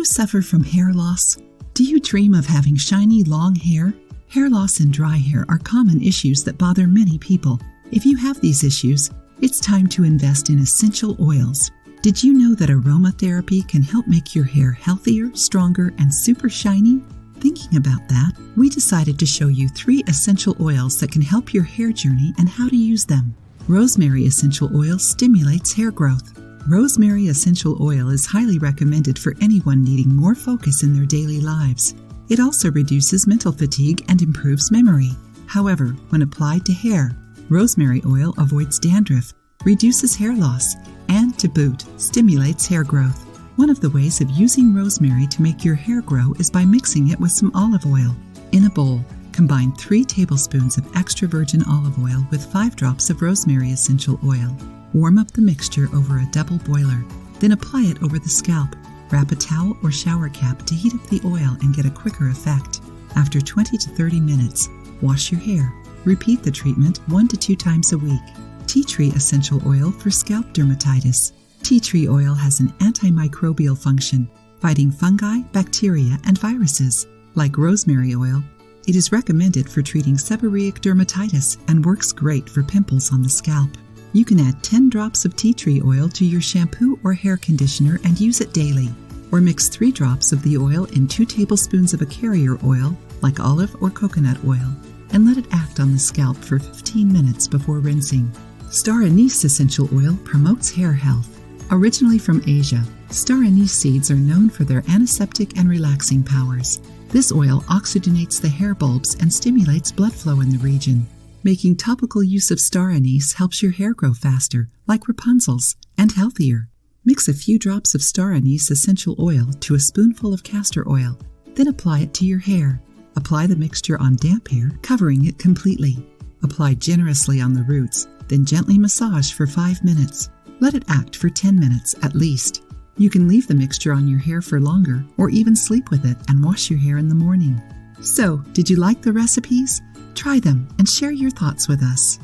you suffer from hair loss? Do you dream of having shiny, long hair? Hair loss and dry hair are common issues that bother many people. If you have these issues, it's time to invest in essential oils. Did you know that aromatherapy can help make your hair healthier, stronger, and super shiny? Thinking about that, we decided to show you 3 essential oils that can help your hair journey and how to use them. Rosemary essential oil stimulates hair growth. Rosemary essential oil is highly recommended for anyone needing more focus in their daily lives. It also reduces mental fatigue and improves memory. However, when applied to hair, rosemary oil avoids dandruff, reduces hair loss, and to boot, stimulates hair growth. One of the ways of using rosemary to make your hair grow is by mixing it with some olive oil. In a bowl, combine 3 tablespoons of extra virgin olive oil with 5 drops of rosemary essential oil. Warm up the mixture over a double boiler, then apply it over the scalp. Wrap a towel or shower cap to heat up the oil and get a quicker effect. After 20 to 30 minutes, wash your hair. Repeat the treatment 1 to 2 times a week. Tea tree essential oil for scalp dermatitis. Tea tree oil has an antimicrobial function, fighting fungi, bacteria, and viruses. Like rosemary oil, it is recommended for treating seborrheic dermatitis and works great for pimples on the scalp. You can add 10 drops of tea tree oil to your shampoo or hair conditioner and use it daily. Or mix 3 drops of the oil in 2 tablespoons of a carrier oil, like olive or coconut oil, and let it act on the scalp for 15 minutes before rinsing. Star anise essential oil promotes hair health. Originally from Asia, star anise seeds are known for their antiseptic and relaxing powers. This oil oxygenates the hair bulbs and stimulates blood flow in the region. Making topical use of star anise helps your hair grow faster, like Rapunzel's, and healthier. Mix a few drops of star anise essential oil to a spoonful of castor oil, then apply it to your hair. Apply the mixture on damp hair, covering it completely. Apply generously on the roots, then gently massage for 5 minutes. Let it act for 10 minutes at least. You can leave the mixture on your hair for longer, or even sleep with it and wash your hair in the morning. So, did you like the recipes? Try them and share your thoughts with us.